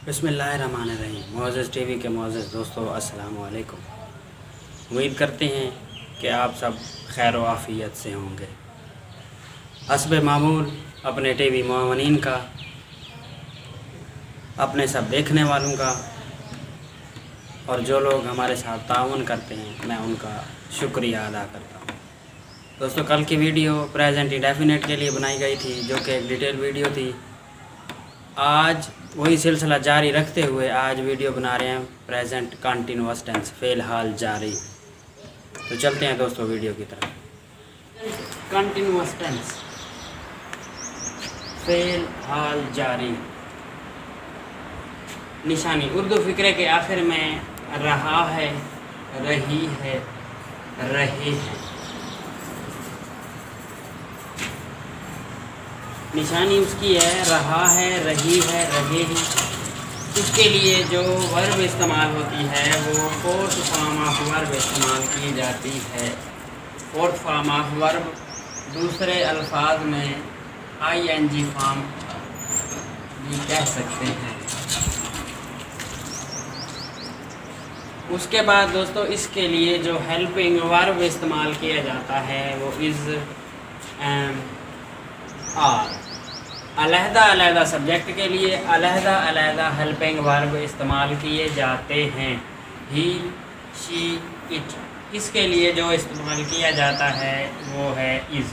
बिस्मिल्लाहिर्रहमानिर्रहीम। मुअज़्ज़ज़ टीवी के मुअज़्ज़ज़ दोस्तों, अस्सलामु अलैकुम। उम्मीद करते हैं कि आप सब खैर व आफ़ियत से होंगे। हस्ब मामूल अपने टीवी मुअव्वनीन का, अपने सब देखने वालों का और जो लोग हमारे साथ ताउन करते हैं, मैं उनका शुक्रिया अदा करता हूँ। दोस्तों, कल की वीडियो प्रेजेंट इंडेफिनिट के लिए बनाई गई थी, जो कि एक डिटेल वीडियो थी। आज वही सिलसिला जारी रखते हुए आज वीडियो बना रहे हैं प्रेजेंट कंटिन्यूअस टेंस, फ़ेल हाल जारी। तो चलते हैं दोस्तों वीडियो की तरफ। कंटिन्यूअस टेंस, फ़ेल हाल जारी। निशानी उर्दू फ़िक्रे के आखिर में रहा है, रही है, रहे हैं। निशानी उसकी है रहा है, रही है, रहे हैं। उसके लिए जो वर्ब इस्तेमाल होती है वो फोर्थ फॉर्म ऑफ वर्ब इस्तेमाल की जाती है। फोर्थ फॉर्म ऑफ वर्ब, दूसरे अल्फाज में ING फॉर्म भी कह सकते हैं। उसके बाद दोस्तों, इसके लिए जो हेल्पिंग वर्ब इस्तेमाल किया जाता है वो इज़, एम, आर। अलहदा अलहदा सब्जेक्ट के लिए अलहदा अलहदा हेल्पिंग वर्ब इस्तेमाल किए जाते हैं। ही, शी, इट। इसके लिए जो इस्तेमाल किया जाता है वो है इज़।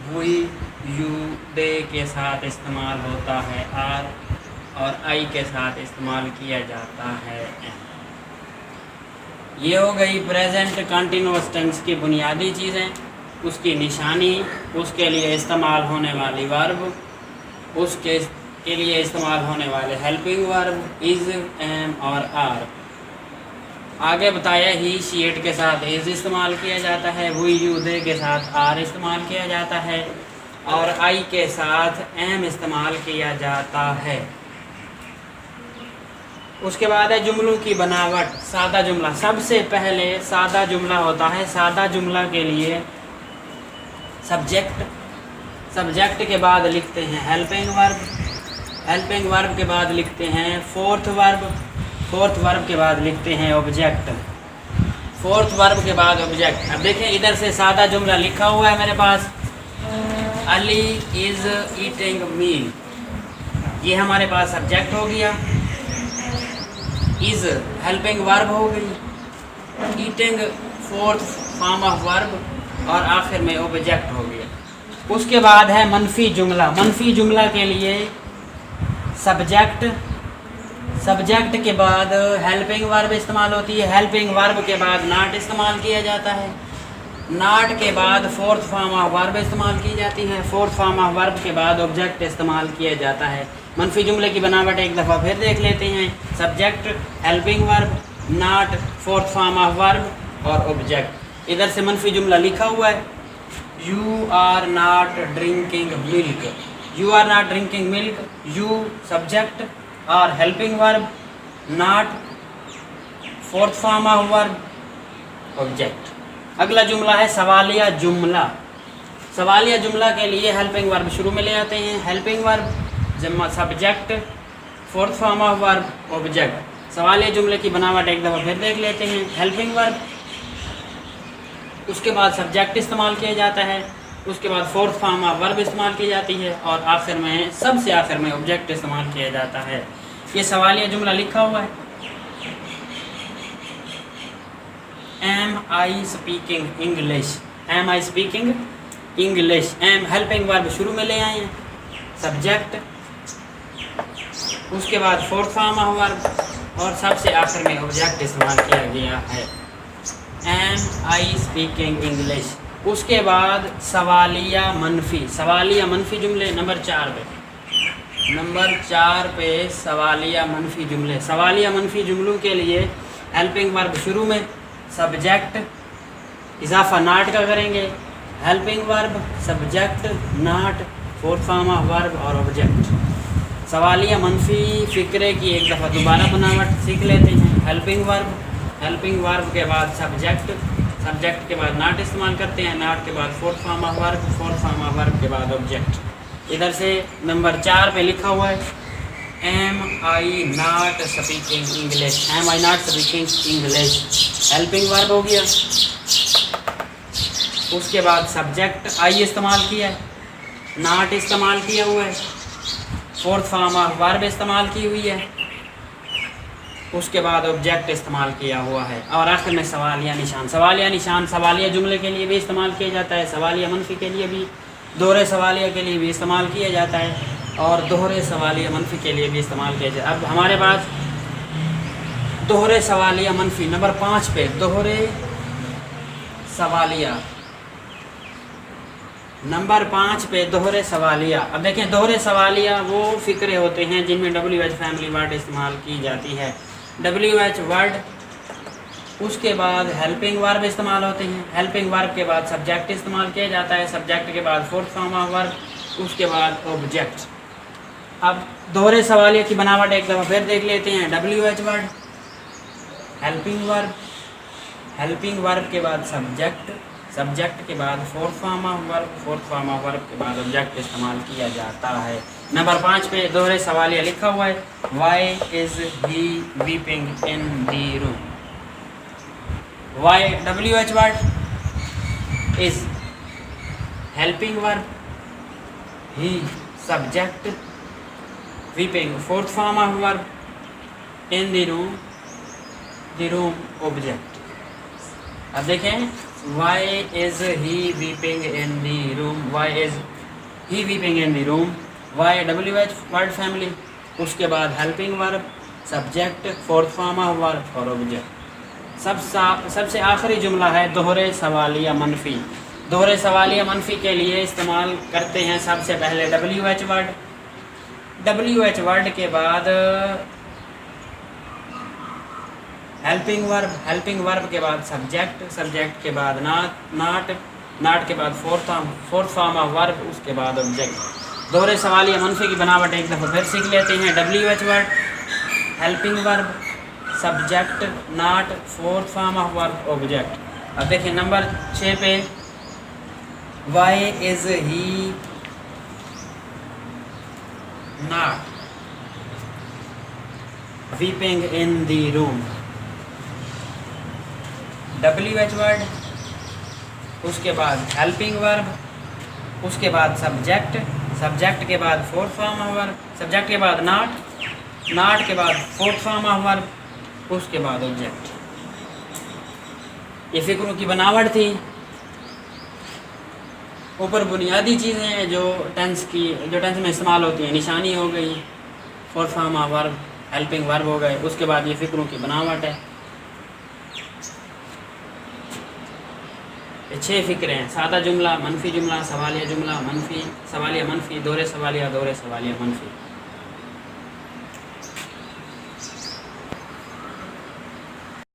वी, यू, दे के साथ इस्तेमाल होता है आर, और आई के साथ इस्तेमाल किया जाता है एम। ये हो गई प्रेजेंट कंटिन्यूअस टेंस की बुनियादी चीज़ें। उसकी निशानी, उसके लिए इस्तेमाल होने वाली वर्ब, उसके के लिए इस्तेमाल होने वाले हेल्पिंग वर्ब इज़, एम और आर। आगे बताया ही, शी, इट के साथ इज़ इस्तेमाल किया जाता है। वी, यू, दे के साथ आर इस्तेमाल किया जाता है, और आई के साथ एम इस्तेमाल किया जाता है। उसके बाद है जुमलों की बनावट। सादा जुमला, सबसे पहले सादा जुमला होता है। सादा जुमला के लिए सब्जेक्ट के बाद लिखते हैं हेल्पिंग वर्ब, हेल्पिंग वर्ब के बाद लिखते हैं फोर्थ वर्ब के बाद लिखते हैं ऑब्जेक्ट, फोर्थ वर्ब के बाद ऑब्जेक्ट। अब देखें, इधर से सादा जुमला लिखा हुआ है मेरे पास, अली इज़ ईटिंग मील। ये हमारे पास सब्जेक्ट हो गया, इज़ हेल्पिंग वर्ब हो गई, eating fourth form of verb, और आखिर में ऑब्जेक्ट हो गया। उसके बाद है मनफी जुमला। मनफी जुमला के लिए सब्जेक्ट के बाद हेल्पिंग वर्ब इस्तेमाल होती है। हेल्पिंग वर्ब के बाद नॉट इस्तेमाल किया जाता है। नॉट के बाद फोर्थ फॉर्म ऑफ वर्ब इस्तेमाल की जाती है। फोर्थ फॉर्म ऑफ वर्ब के बाद ऑब्जेक्ट इस्तेमाल किया जाता है। मनफी जुमले की बनावट एक दफ़ा फिर देख लेते हैं। Subject, helping verb, not, fourth form of verb और ऑब्जेक्ट। इधर से मनफी जुमला लिखा हुआ है, you are not drinking milk. You are not drinking milk, you subject और helping verb, not fourth form of verb, object. अगला जुमला है सवालिया जुमला। सवालिया जुमला के लिए हेल्पिंग वर्ब शुरू में ले आते हैं। Helping verb, subject, fourth form of verb, object. सवालिया जुमले की बनावट एक दफ़ा फिर देख लेते हैं। हेल्पिंग वर्ब, उसके बाद सब्जेक्ट इस्तेमाल किया जाता है, उसके बाद फोर्थ फॉर्म ऑफ वर्ब इस्तेमाल की जाती है, और आखिर में, सबसे आखिर में ऑब्जेक्ट इस्तेमाल किया जाता है। ये सवालिया जुमला लिखा हुआ है। Am I speaking English, am I speaking English. Am helping verb शुरू में ले आए हैं, सब्जेक्ट, उसके बाद फोर्थ फॉर्म ऑफ वर्ब, और सबसे आखिर में ऑब्जेक्ट इस्तेमाल किया गया है। Am I speaking English. उसके बाद सवालिया मनफी। सवालिया मनफी जुमले नंबर 4 पे सवालिया मनफी जुमले। सवालिया मनफी जुमलों के लिए हेल्पिंग वर्ब शुरू में, सब्जेक्ट, इजाफा नाट का करेंगे, helping verb, subject, not, fourth form of verb और ऑब्जेक्ट। सवालिया मनफी फ़िक्रे की एक दफ़ा दोबारा बनावट सीख लेते हैं। हेल्पिंग वर्ब के बाद सब्जेक्ट के बाद नॉट इस्तेमाल करते हैं, नॉट के बाद fourth form of verb, fourth form of verb के बाद ऑब्जेक्ट। इधर से नंबर 4 पे लिखा हुआ है am I not speaking English, am I not speaking English helping verb हो गया। उसके बाद सब्जेक्ट आई इस्तेमाल किया है, नॉट इस्तेमाल किया हुआ है, फोर्थ फॉर्म ऑफ वर्ब इस्तेमाल की हुई है, उसके बाद ऑब्जेक्ट इस्तेमाल किया हुआ है, और आखिर में सवालिया निशान। सवालिया निशान सवालिया जुमले के लिए भी इस्तेमाल किया जाता है, सवालिया मनफी के लिए भी, दोहरे सवालिया के लिए भी इस्तेमाल किया जाता है, और दोहरे सवालिया मनफी के लिए भी इस्तेमाल किया जाता है। अब हमारे पास दोहरे सवालिया मनफी नंबर 5 पे दोहरे सवालिया, नंबर 5 पे दोहरे सवालिया। अब देखें दोहरे सवालिया वो फ़िक्रे होते हैं जिनमें WH फैमिली वर्ड इस्तेमाल की जाती है। WH वर्ड, उसके बाद हेल्पिंग वर्ब इस्तेमाल होते हैं, हेल्पिंग वर्ब के बाद सब्जेक्ट इस्तेमाल किया जाता है, सब्जेक्ट के बाद फोर्थ फॉर्म ऑफ वर्ब, उसके बाद ऑब्जेक्ट। अब दोहरे सवालिया की बनावट एक दफ़ा फिर देख लेते हैं। WH word, helping verb, helping verb के बाद सब्जेक्ट, सब्जेक्ट के बाद fourth form of verb, fourth form of verb के बाद ऑब्जेक्ट इस्तेमाल किया जाता है। नंबर 5 पे दोहरे सवालिया लिखा हुआ है, why is he weeping in the room. Why WH word, is helping verb, he subject, weeping fourth form of verb, in the room object. अब देखें, Why is he weeping in the room? Why is he weeping in the room? Why WH word family, उसके बाद helping verb, subject, fourth form of verb और object। सबसे आखिरी जुमला है दोहरे सवालिया मनफी। दोहरे सवालिया मनफी के लिए इस्तेमाल करते हैं सबसे पहले WH वर्ड, WH वर्ड के बाद हेल्पिंग वर्ब, हेल्पिंग वर्ब के बाद सब्जेक्ट, सब्जेक्ट के बाद नॉट के बाद फोर्थ फॉर्म ऑफ वर्ब, उसके बाद ऑब्जेक्ट। दोहरे सवालिया मनफी की बनावट एक दफ़ा फिर सीख लेते हैं। WH word, helping verb, subject, not, fourth form of verb, object. अब देखिए नंबर 6 पे, why is he not weeping in the room. WH word, उसके बाद हेल्पिंग वर्ब, उसके बाद सब्जेक्ट, सब्जेक्ट के बाद fourth form of verb, subject के बाद नॉट के बाद फोर्थ फॉर्म ऑफ वर्ब, उसके बाद ऑब्जेक्ट। ये फ़िक्रों की बनावट थी। ऊपर बुनियादी चीज़ें हैं जो टेंस में इस्तेमाल होती हैं, निशानी हो गई, fourth form of verb, helping verb हो गए, उसके बाद ये फ़िक्रों की बनावट है। 6 फ़िक्रे हैं, सादा जुमला, मनफी जुमला, सवालिया जुमला, मनफी, सवालिया मनफी, दोहरे सवालिया मनफी।